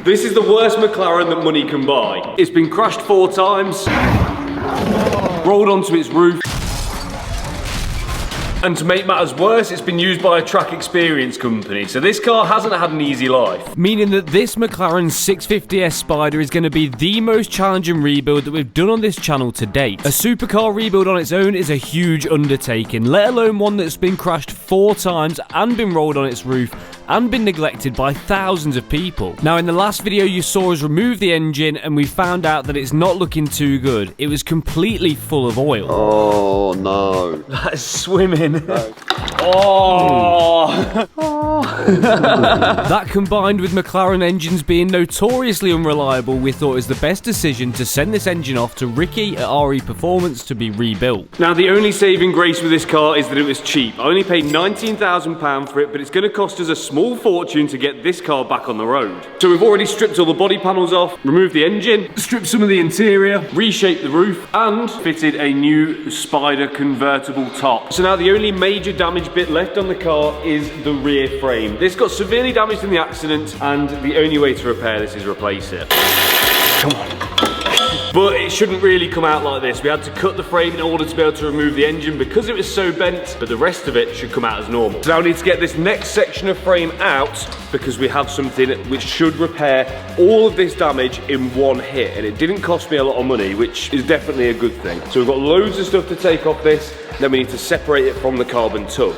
This is the worst McLaren that money can buy. It's been crashed 4 times, rolled onto its roof, and to make matters worse, it's been used by a track experience company. So this car hasn't had an easy life. Meaning that this McLaren 650S Spider is going to be the most challenging rebuild that we've done on this channel to date. A supercar rebuild on its own is a huge undertaking, let alone one that's been crashed 4 times and been rolled on its roof and been neglected by thousands of people. Now, in the last video you saw us remove the engine and we found out that it's not looking too good. It was completely full of oil. Oh no. That's swimming. No. Oh! That combined with McLaren engines being notoriously unreliable, we thought it was the best decision to send this engine off to Ricky at RE Performance to be rebuilt. Now, the only saving grace with this car is that it was cheap. I only paid £19,000 for it, but it's going to cost us a small fortune to get this car back on the road. So we've already stripped all the body panels off, removed the engine, stripped some of the interior, reshaped the roof, and fitted a new Spider convertible top. So now the only major damage bit left on the car is the rear frame. This got severely damaged in the accident, and the only way to repair this is replace it. Come on. But it shouldn't really come out like this. We had to cut the frame in order to be able to remove the engine because it was so bent, but the rest of it should come out as normal. So now I need to get this next section of frame out because we have something which should repair all of this damage in one hit, and it didn't cost me a lot of money, which is definitely a good thing. So we've got loads of stuff to take off this, then we need to separate it from the carbon tub.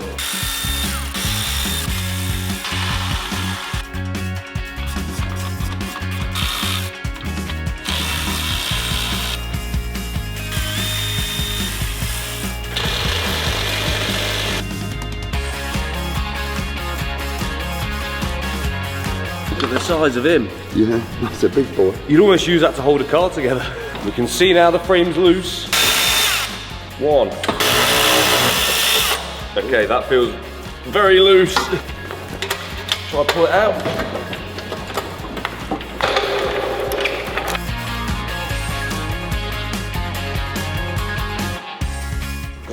Look at the size of him. Yeah, that's a big boy. You'd almost use that to hold a car together. We can see now the frame's loose. 1. Okay, that feels very loose. Shall I pull it out?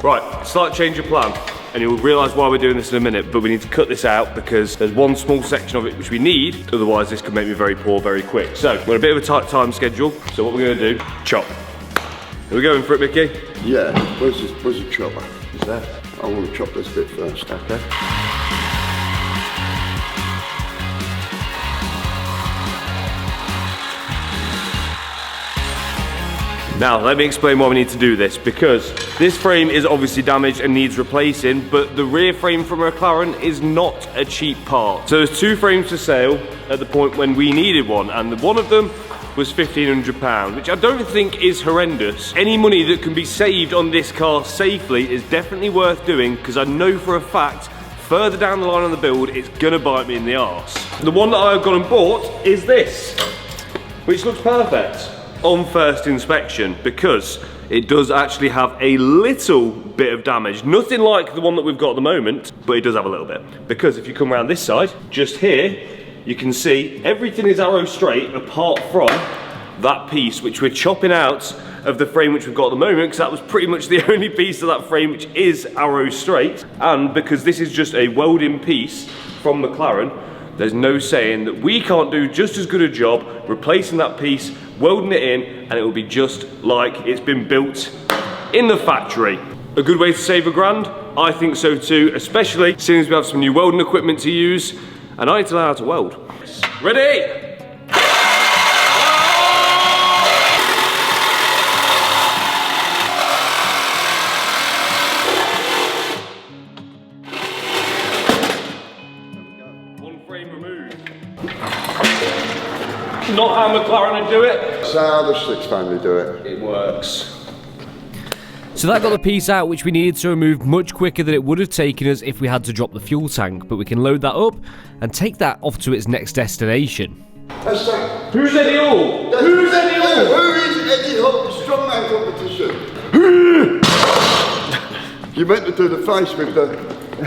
Right, slight change of plan. And you'll realise why we're doing this in a minute, but we need to cut this out because there's one small section of it which we need, otherwise this could make me very poor very quick. So, we're on a bit of a tight time schedule, so what we're going to do, chop. Are we going for it, Mickey? Yeah, where's the chopper? It's there. I want to chop this bit first. Okay. Now, let me explain why we need to do this, because this frame is obviously damaged and needs replacing, but the rear frame from McLaren is not a cheap part. So there's 2 frames for sale at the point when we needed one, and one of them was £1,500, which I don't think is horrendous. Any money that can be saved on this car safely is definitely worth doing, because I know for a fact, further down the line on the build, it's gonna bite me in the arse. The one that I've gone and bought is this, which looks perfect on first inspection, because it does actually have a little bit of damage. Nothing like the one that we've got at the moment, but it does have a little bit. Because if you come around this side, just here, you can see everything is arrow straight apart from that piece which we're chopping out of the frame which we've got at the moment, because that was pretty much the only piece of that frame which is arrow straight. And because this is just a welding piece from McLaren, there's no saying that we can't do just as good a job replacing that piece, welding it in, and it will be just like it's been built in the factory. A good way to save £1,000? I think so too, especially since we have some new welding equipment to use, and I need to learn how to weld. Ready? One frame removed. Not how McLaren would do it. That's how the Slicks family do it. It works. So that got the piece out which we needed to remove much quicker than it would have taken us if we had to drop the fuel tank, but we can load that up and take that off to its next destination. That's that. Who's Eddie Hall? Who's Eddie Hall? Who is Eddie Hall? Strongman competition. You meant to do the face with the... The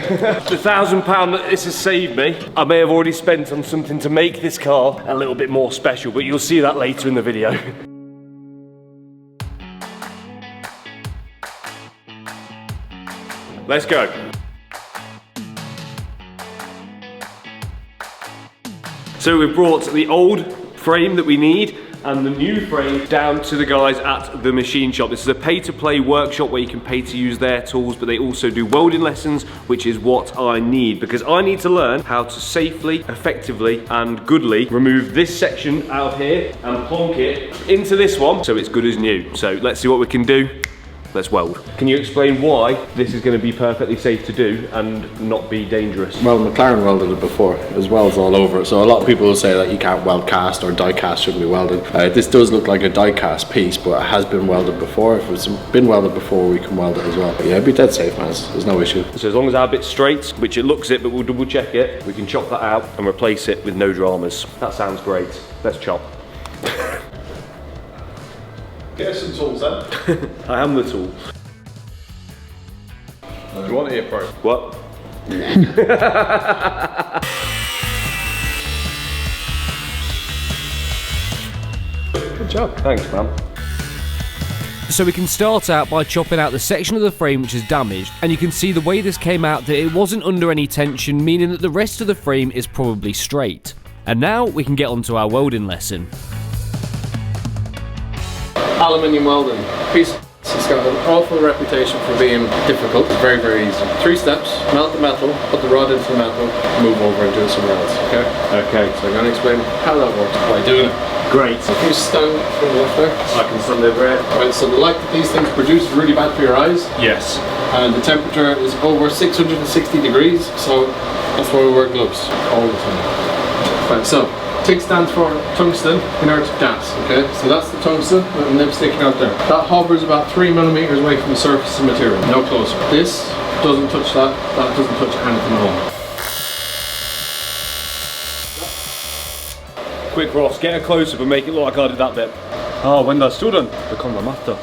£1,000 that this has saved me, I may have already spent on something to make this car a little bit more special, but you'll see that later in the video. Let's go. So we've brought the old frame that we need and the new frame down to the guys at the machine shop. This is a pay-to-play workshop where you can pay to use their tools, but they also do welding lessons, which is what I need, because I need to learn how to safely, effectively, and goodly remove this section out here and plonk it into this one so it's good as new. So let's see what we can do. Let's weld. Can you explain why this is going to be perfectly safe to do and not be dangerous? Well, Mclaren welded it before. There's welds all over it. So a lot of people will say that you can't weld cast or die cast shouldn't be welded. This does look like a die cast piece, but it has been welded before. If it's been welded before, we can weld it as well. But yeah, it'd be dead safe, man. There's no issue. So as long as our bit's straight, which it looks it, but we'll double check it, we can chop that out and replace it with no dramas. That sounds great. Let's chop. Get us some tools then. I am the tool. Do you want it here, bro? What? Good job. Thanks, man. So we can start out by chopping out the section of the frame which is damaged, and you can see the way this came out that it wasn't under any tension, meaning that the rest of the frame is probably straight. And now we can get onto our welding lesson. Aluminium welding. Piece. It's got an awful reputation for being difficult. It's very, very easy. 3 steps. Melt the metal, put the rod into the metal, move over and do it somewhere else. Okay? Okay. So I'm going to explain how that works by doing it. Great. So if you stand from the left there. I can stand over it. Right, so the light that these things produce is really bad for your eyes. Yes. And the temperature is over 660 degrees, so that's why we wear gloves all the time. Right, so TIG stands for tungsten inert gas, okay? So that's the tungsten with the nib sticking out there. That hovers about 3 millimeters away from the surface of the material, no closer. This doesn't touch that, that doesn't touch anything at all. Quick, Ross, get a close up and make it look like I did that bit. Oh, when that's done, det kommer matta.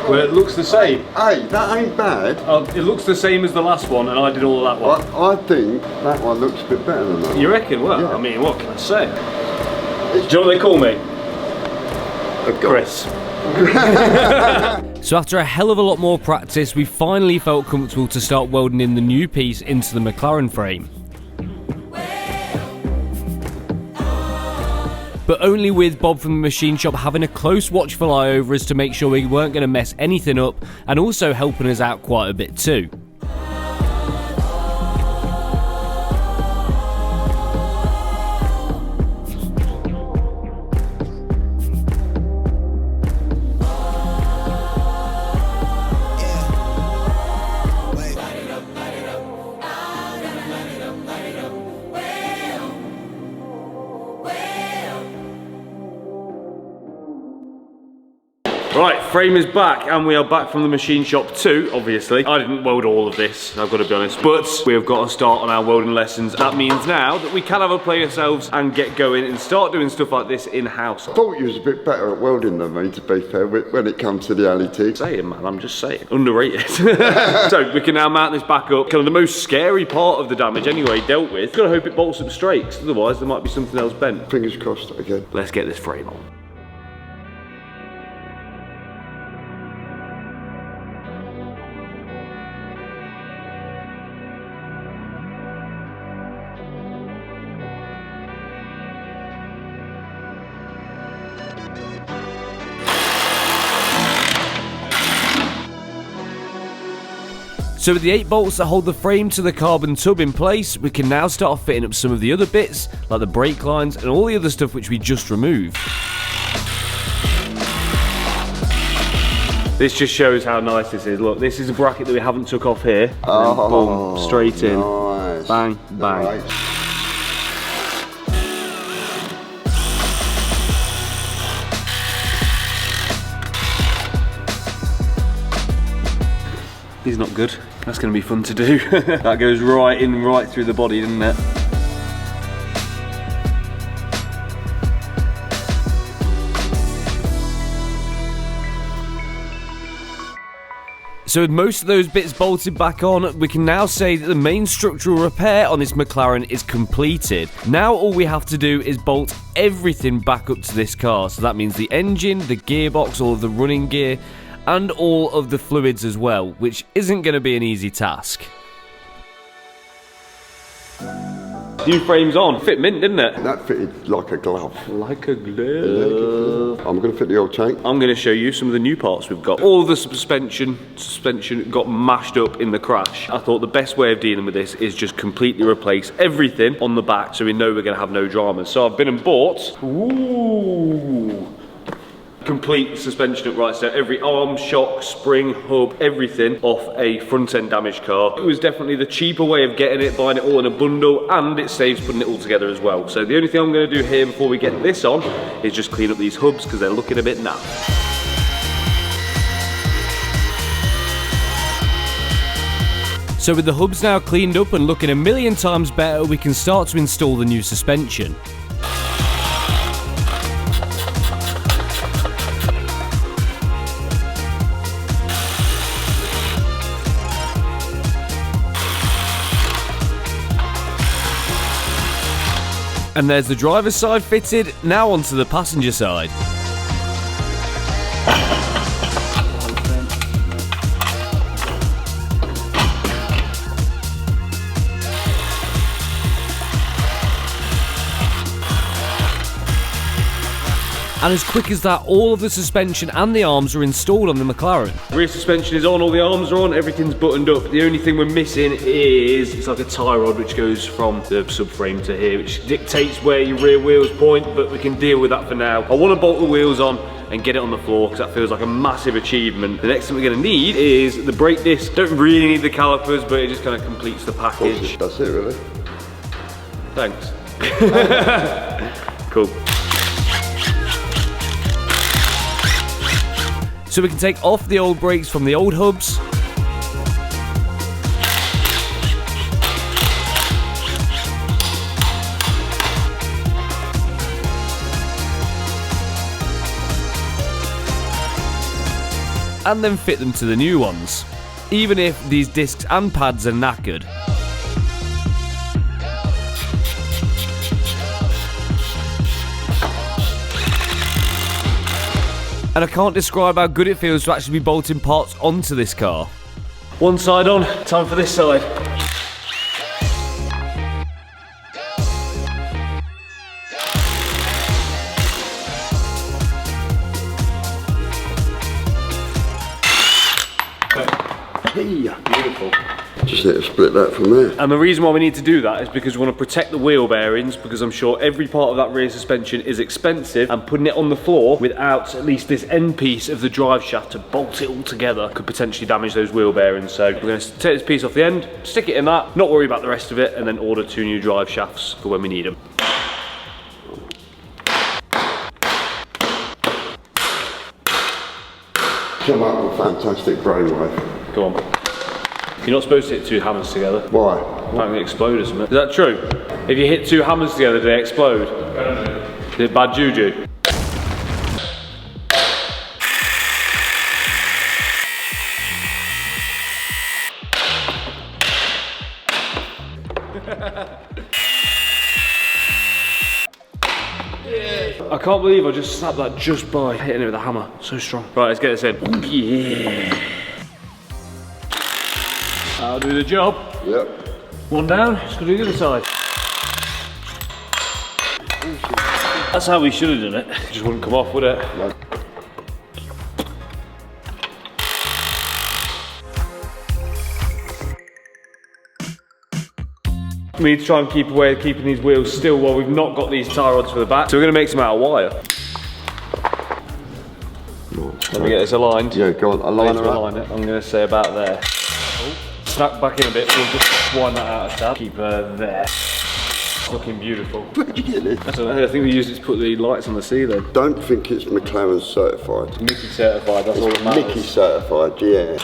Well, it looks the same. Hey, that ain't bad. It looks the same as the last one, and I did all of that one. I think that one looks a bit better than that. You reckon? Well, Yeah. I mean, what can I say? Do you know what they call me? Chris. So after a hell of a lot more practice, we finally felt comfortable to start welding in the new piece into the Mclaren frame. But only with Bob from the machine shop having a close watchful eye over us to make sure we weren't going to mess anything up, and also helping us out quite a bit too. Right, frame is back, and we are back from the machine shop too, obviously. I didn't weld all of this, I've got to be honest, but we have got to start on our welding lessons. That means now that we can have a play ourselves and get going and start doing stuff like this in-house. I thought you was a bit better at welding than me, to be fair, when it comes to the alley TIG. Saying, man, I'm just saying. Underrated. So we can now mount this back up. Kind of the most scary part of the damage anyway dealt with. Gotta hope it bolts up straight, 'cause otherwise there might be something else bent. Fingers crossed again. Let's get this frame on. So with the 8 bolts that hold the frame to the carbon tub in place, we can now start fitting up some of the other bits, like the brake lines and all the other stuff which we just removed. This just shows how nice this is. Look, this is a bracket that we haven't took off here. And then boom, straight in. Nice. Bang, bang. Right. He's not good. That's going to be fun to do. That goes right in, right through the body, doesn't it? So with most of those bits bolted back on, we can now say that the main structural repair on this McLaren is completed. Now all we have to do is bolt everything back up to this car. So that means the engine, the gearbox, all of the running gear, and all of the fluids as well, which isn't going to be an easy task. New frame's on. Fit mint, didn't it? That fitted like a glove. Like a glove. I'm going to fit the oil tank. I'm going to show you some of the new parts we've got. All of the suspension got mashed up in the crash. I thought the best way of dealing with this is just completely replace everything on the back so we know we're going to have no dramas. So I've been and bought, complete suspension upright, so every arm, shock, spring, hub, everything off a front end damaged car. It was definitely the cheaper way of getting it, buying it all in a bundle, and it saves putting it all together as well. So the only thing I'm going to do here before we get this on is just clean up these hubs because they're looking a bit naff. So with the hubs now cleaned up and looking a million times better, we can start to install the new suspension. And there's the driver's side fitted, now onto the passenger side. And as quick as that, all of the suspension and the arms are installed on the Mclaren. Rear suspension is on, all the arms are on, everything's buttoned up. The only thing we're missing is, it's like a tie rod which goes from the subframe to here, which dictates where your rear wheels point, but we can deal with that for now. I want to bolt the wheels on and get it on the floor because that feels like a massive achievement. The next thing we're going to need is the brake disc. Don't really need the calipers, but it just kind of completes the package. That's it, really. Thanks. Cool. So we can take off the old brakes from the old hubs. And then fit them to the new ones, even if these discs and pads are knackered. And I can't describe how good it feels to actually be bolting parts onto this car. One side on, time for this side. Hey, Beautiful. just need to split that from there. And the reason why we need to do that is because we want to protect the wheel bearings, because I'm sure every part of that rear suspension is expensive, and putting it on the floor without at least this end piece of the drive shaft to bolt it all together could potentially damage those wheel bearings. So we're going to take this piece off the end, stick it in that, not worry about the rest of it, and then order 2 new drive shafts for when we need them. Come up with fantastic brainwave. Go on. You're not supposed to hit 2 hammers together. Why? Apparently it explode, isn't it? Is that true? If you hit 2 hammers together, do they explode? Is it bad juju? I can't believe I just slapped that just by hitting it with a hammer. So strong. Right, let's get this in. Yeah. That'll do the job. Yep. One down, let's go do the other side. That's how we should have done it. It just wouldn't come off, would it? No. We need to try and keep away of keeping these wheels still while we've not got these tie rods for the back. So we're going to make some out of wire. Let me get this aligned. Yeah, go on, align her up. Align it. I'm going to say about there. Oh. Snap back in a bit, we'll just wind that out a tab. Keep her there. It's looking beautiful. Where'd you get this? I don't know, I think we used it to put the lights on the ceiling. Don't think it's Mclaren certified. Mickey certified, that's all that matters. Mickey certified, yeah.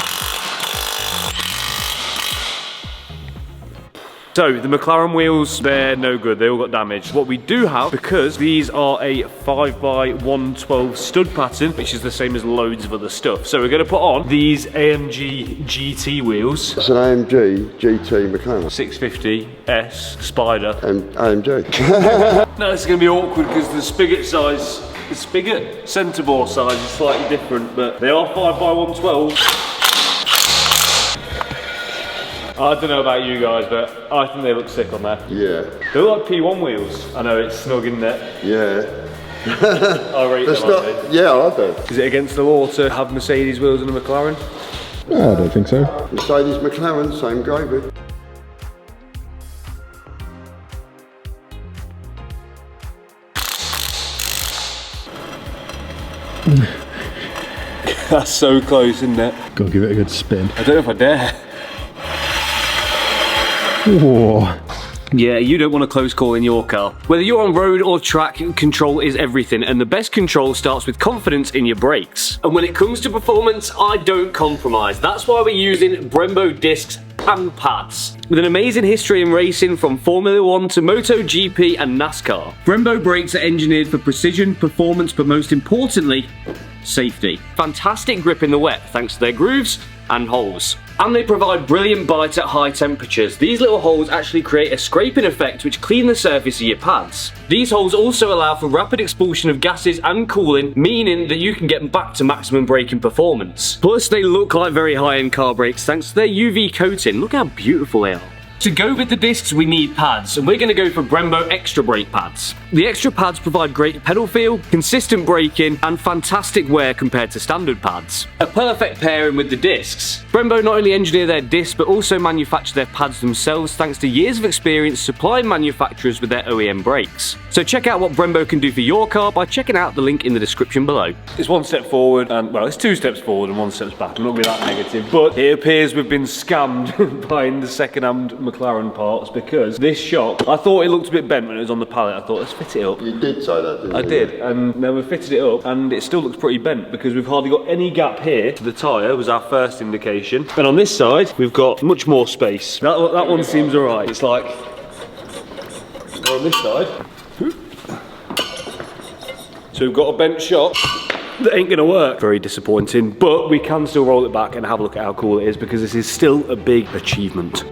So, the Mclaren wheels, they're no good, they all got damaged. What we do have, because these are a 5x112 stud pattern, which is the same as loads of other stuff. So we're going to put on these AMG GT wheels. It's an AMG GT Mclaren. 650S Spider. And AMG. No, it's going to be awkward because the spigot size, the spigot centrebore size is slightly different, but they are 5x112. I don't know about you guys, but I think they look sick on there. Yeah. They look like P1 wheels. I know, it's snug, isn't it? Yeah. I rate them, I think. Yeah, I do. Is it against the law to have Mercedes wheels in a McLaren? No, I don't think so. Mercedes, McLaren, same gravy. That's so close, isn't it? Gotta give it a good spin. I don't know if I dare. Whoa. Yeah, you don't want a close call in your car. Whether you're on road or track, control is everything, and the best control starts with confidence in your brakes. And when it comes to performance, I don't compromise. That's why we're using Brembo discs and pads. With an amazing history in racing from Formula 1 to MotoGP and NASCAR, Brembo brakes are engineered for precision, performance, but most importantly, safety. Fantastic grip in the wet thanks to their grooves and holes. And they provide brilliant bite at high temperatures. These little holes actually create a scraping effect which clean the surface of your pads. These holes also allow for rapid expulsion of gases and cooling, meaning that you can get back to maximum braking performance. Plus they look like very high-end car brakes thanks to their UV coating. Look how beautiful they are. To go with the discs, we need pads, and we're going to go for Brembo Extra Brake pads. The extra pads provide great pedal feel, consistent braking, and fantastic wear compared to standard pads. A perfect pairing with the discs. Brembo not only engineer their discs, but also manufacture their pads themselves thanks to years of experience supplying manufacturers with their OEM brakes. So check out what Brembo can do for your car by checking out the link in the description below. It's one step forward, and well, it's two steps forward and one step back. I'm not going to be that negative, but it appears we've been scammed buying the second-hand McLaren parts because this shock, I thought it looked a bit bent when it was on the pallet. I thought, let's fit it up. You did say that, didn't you? I did, and now we've fitted it up, and it still looks pretty bent because we've hardly got any gap here. The tyre was our first indication, and on this side, we've got much more space. That one seems alright. It's like, on this side, so we've got a bent shock. That ain't gonna work. Very disappointing, but we can still roll it back and have a look at how cool it is because this is still a big achievement.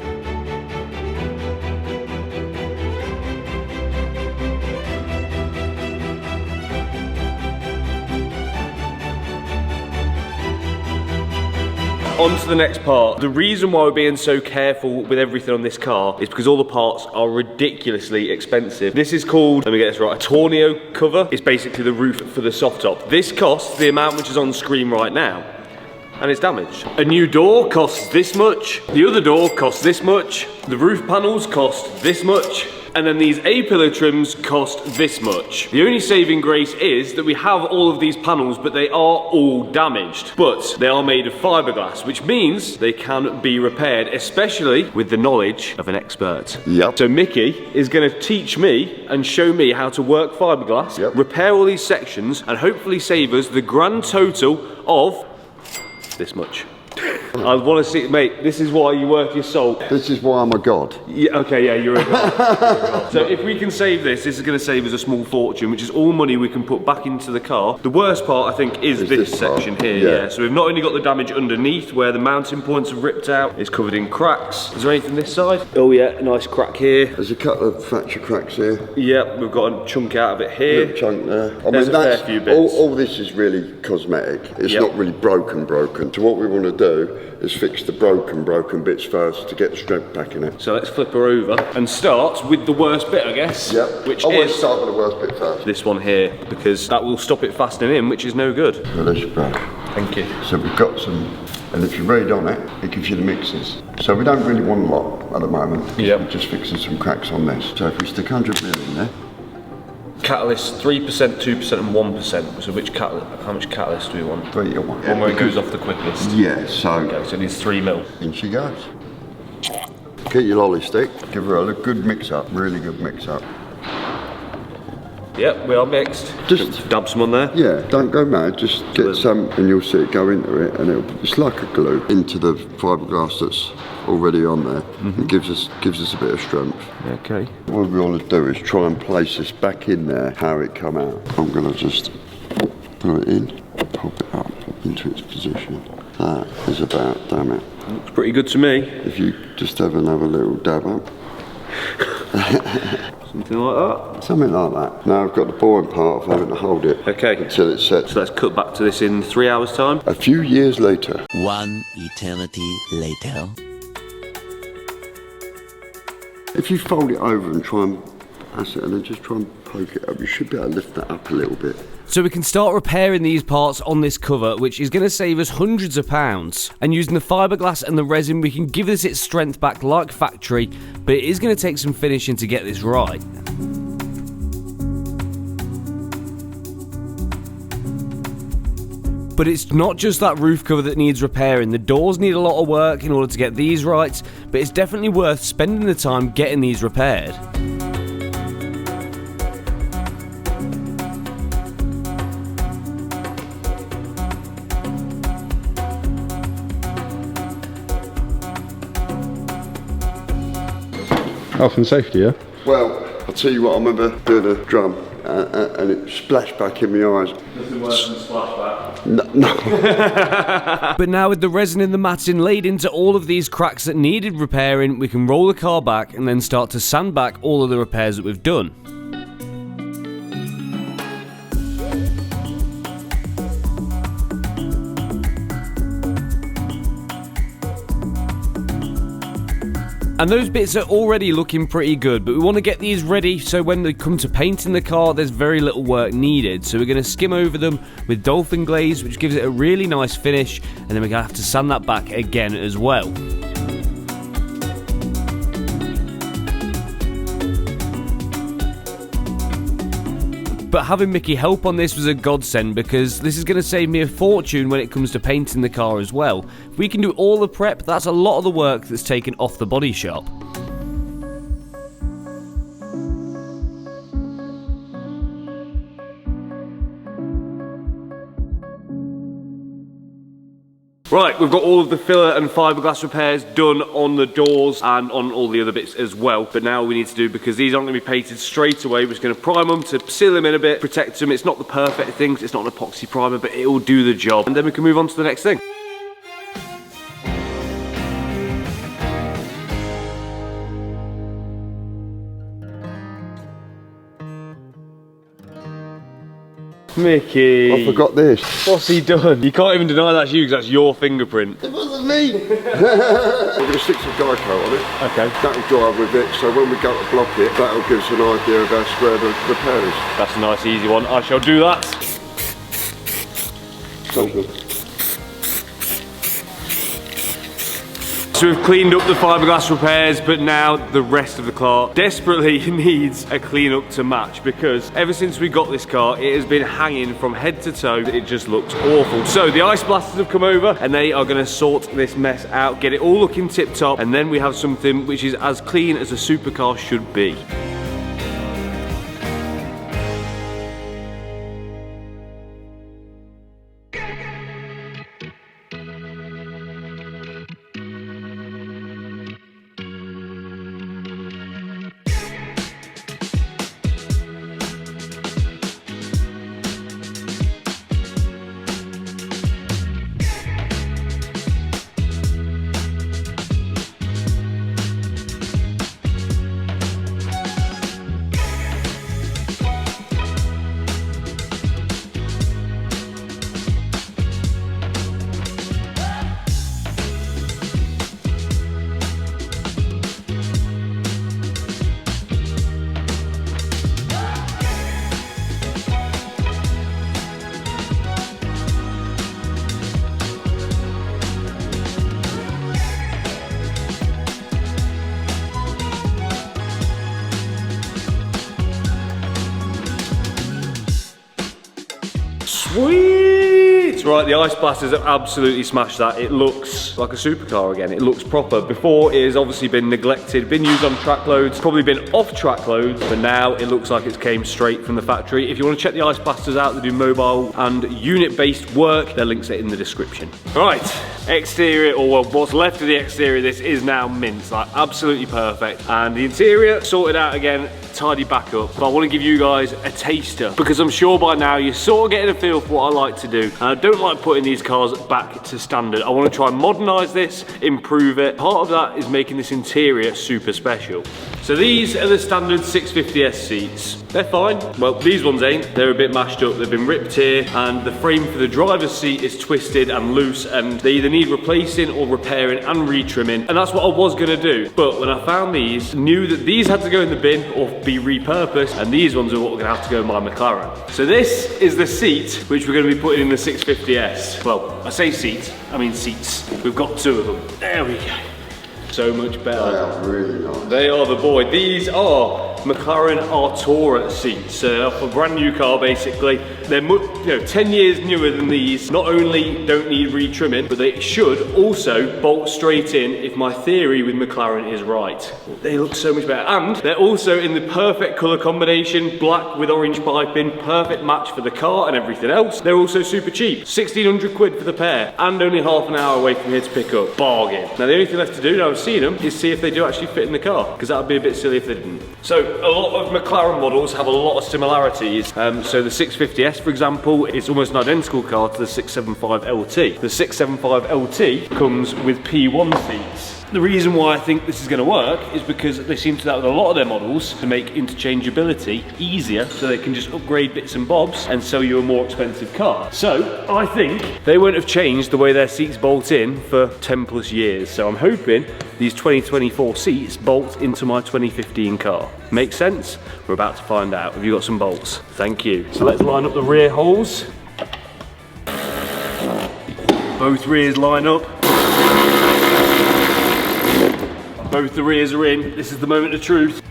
On to the next part. The reason why we're being so careful with everything on this car is because all the parts are ridiculously expensive. This is called, let me get this right, a tornado cover. It's basically the roof for the soft top. This costs the amount which is on screen right now, and it's damaged. A new door costs this much. The other door costs this much. The roof panels cost this much. And then these A-pillar trims cost this much. The only saving grace is that we have all of these panels, but they are all damaged. But they are made of fiberglass, which means they can be repaired, especially with the knowledge of an expert. Yep. So Mickey is going to teach me and show me how to work fiberglass, repair all these sections, and hopefully save us the grand total of this much. I want to see, mate, this is why you worth your salt. This is why I'm a god. Yeah, okay, yeah, you're a god. So if we can save this, this is going to save us a small fortune, which is all money we can put back into the car. The worst part, I think, is this section here, yeah. So we've not only got the damage underneath, where the mounting points have ripped out, it's covered in cracks. Is there anything this side? Oh yeah, a nice crack here. There's a couple of fracture cracks here. Yeah, we've got a chunk out of it here. Little chunk there. There's a fair few bits. All this is really cosmetic. It's not really broken. So what we want to do is fix the broken bits first to get the strength back in it. So let's flip her over and start with the worst bit, I guess. Yep. Which always is start with the worst bit first. This one here, because that will stop it fastening in, which is no good. So there's your brush. Thank you. So we've got some, and if you read on it, it gives you the mixes. So we don't really want a lot at the moment. Yep. We're just fixing some cracks on this. So if we stick 100 mil in there. Catalyst 3%, 2% and 1%. So which how much catalyst do we want? 3 you want. One where it goes off the quickest. Yeah, so. Okay, so it needs 3 mil. In she goes. Get your lolly stick, give her a good mix up, really good mix up. Yep, we are mixed. Just dab some on there. Yeah, don't go mad, just get some and you'll see it go into it and it's like a glue into the fiberglass that's already on there. It gives us a bit of strength. Okay. What we want to do is try and place this back in there, how it come out. I'm going to just put it in, pop it up into its position. That is about, damn it. Looks pretty good to me. If you just have another little dab up. Something like that? Something like that. Now I've got the boring part of having to hold it until it's set. So let's cut back to this in 3 hours time. A few years later. 1 eternity later. If you fold it over and try and, that's it, and then just try and poke it up, you should be able to lift that up a little bit. So we can start repairing these parts on this cover, which is going to save us hundreds of pounds. And using the fiberglass and the resin, we can give this its strength back like factory, but it is going to take some finishing to get this right. But it's not just that roof cover that needs repairing. The doors need a lot of work in order to get these right, but it's definitely worth spending the time getting these repaired. Health and safety, yeah? Well, I'll tell you what, I remember doing a drum and it splashed back in my eyes. Nothing worse than splashback. No. But now with the resin and the matting laid into all of these cracks that needed repairing, we can roll the car back and then start to sand back all of the repairs that we've done. And those bits are already looking pretty good, but we want to get these ready so when they come to painting the car, there's very little work needed. So we're going to skim over them with dolphin glaze, which gives it a really nice finish, and then we're going to have to sand that back again as well. But having Mickey help on this was a godsend, because this is going to save me a fortune when it comes to painting the car as well. If we can do all the prep, that's a lot of the work that's taken off the body shop. Right, we've got all of the filler and fiberglass repairs done on the doors and on all the other bits as well. But now we need to do, because these aren't going to be painted straight away, we're just going to prime them to seal them in a bit, protect them. It's not the perfect thing, it's not an epoxy primer, but it will do the job. And then we can move on to the next thing. Mickey. I forgot this. What's he done? You can't even deny that's you, because that's your fingerprint. It wasn't me. We're going to stick some die coat on it. Okay. That'll dry with it, so when we go to block it, that'll give us an idea of how square the repair is. That's a nice easy one. I shall do that. So good. So we've cleaned up the fiberglass repairs, but now the rest of the car desperately needs a clean up to match, because ever since we got this car, it has been hanging from head to toe. It just looks awful. So the ice blasters have come over and they are going to sort this mess out, get it all looking tip top, and then we have something which is as clean as a supercar should be. Sweet! Right, the ice blasters have absolutely smashed that. It looks like a supercar again. It looks proper. Before, it has obviously been neglected, been used on track loads, probably been off track loads, but now it looks like it's came straight from the factory. If you want to check the ice blasters out, they do mobile and unit-based work. Their links are in the description. Right, exterior, or well, what's left of the exterior, this is now mint, like absolutely perfect. And the interior sorted out again, tidy back up. But I want to give you guys a taster, because I'm sure by now you're sort of getting a feel for what I like to do. And I don't like putting these cars back to standard. I want to try and modernise this, improve it. Part of that is making this interior super special. So these are the standard 650S seats. They're fine. Well, these ones ain't. They're a bit mashed up. They've been ripped here, and the frame for the driver's seat is twisted and loose, and they either need replacing or repairing and retrimming, and that's what I was gonna do. But when I found these, knew that these had to go in the bin or be repurposed, and these ones are what we're gonna have to go in my McLaren. So this is the seat which we're gonna be putting in the 650S. Well, I say seat, I mean seats. We've got 2 of them. There we go. So much better. They are really nice. They are the boy. These are McLaren Artura seats. So a brand new car basically. They're 10 years newer than these. Not only don't need retrimming, but they should also bolt straight in if my theory with McLaren is right. They look so much better. And they're also in the perfect colour combination, black with orange piping, perfect match for the car and everything else. They're also super cheap. 1,600 quid for the pair, and only half an hour away from here to pick up. Bargain. Now the only thing left to do now I've seen them is see if they do actually fit in the car, because that would be a bit silly if they didn't. So a lot of McLaren models have a lot of similarities. So the 650S, for example, is almost an identical car to the 675 LT. The 675 LT comes with P1 seats. The reason why I think this is going to work is because they seem to do that with a lot of their models to make interchangeability easier, so they can just upgrade bits and bobs and sell you a more expensive car. So I think they won't have changed the way their seats bolt in for 10 plus years. So I'm hoping these 2024 seats bolt into my 2015 car. Make sense? We're about to find out. Have you got some bolts? Thank you. So let's line up the rear holes. Both rears line up. Both the rears are in. This is the moment of truth.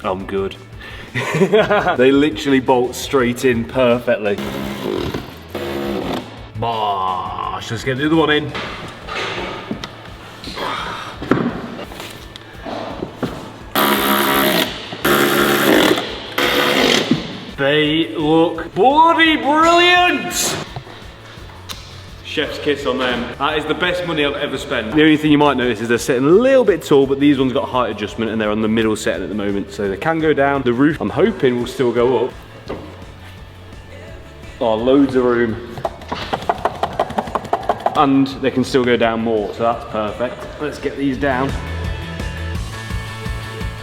I'm good. They literally bolt straight in perfectly. Bosh, let's get the other one in. They look bloody brilliant! Chef's kiss on them. That is the best money I've ever spent. The only thing you might notice is they're sitting a little bit tall, but these ones got height adjustment and they're on the middle setting at the moment, so they can go down. The roof, I'm hoping, will still go up. Oh, loads of room. And they can still go down more, so that's perfect. Let's get these down.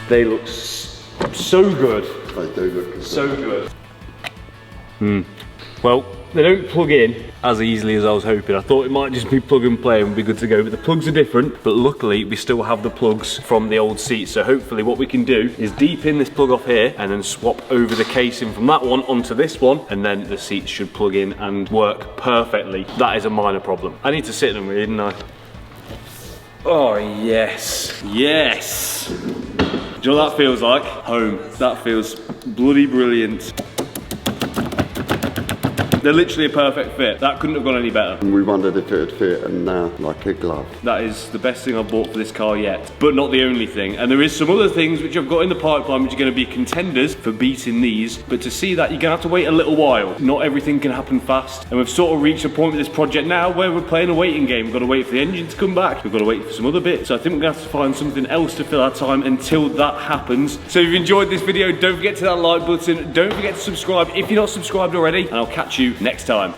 They look so good. They do look good. So good. Well, they don't plug in as easily as I was hoping. I thought it might just be plug and play and be good to go, but the plugs are different. But luckily, we still have the plugs from the old seat. So hopefully what we can do is deep in this plug off here and then swap over the casing from that one onto this one. And then the seats should plug in and work perfectly. That is a minor problem. I need to sit in them really, didn't I? Oh, yes. Yes. Do you know what that feels like? Home. That feels bloody brilliant. They're literally a perfect fit. That couldn't have gone any better. And we wondered if it would fit, and now like a glove. That is the best thing I've bought for this car yet, but not the only thing. And there is some other things which I've got in the pipeline which are going to be contenders for beating these. But to see that, you're going to have to wait a little while. Not everything can happen fast. And we've sort of reached a point with this project now where we're playing a waiting game. We've got to wait for the engine to come back. We've got to wait for some other bits. So I think we're going to have to find something else to fill our time until that happens. So if you've enjoyed this video, don't forget to hit that like button. Don't forget to subscribe if you're not subscribed already. And I'll catch you next time.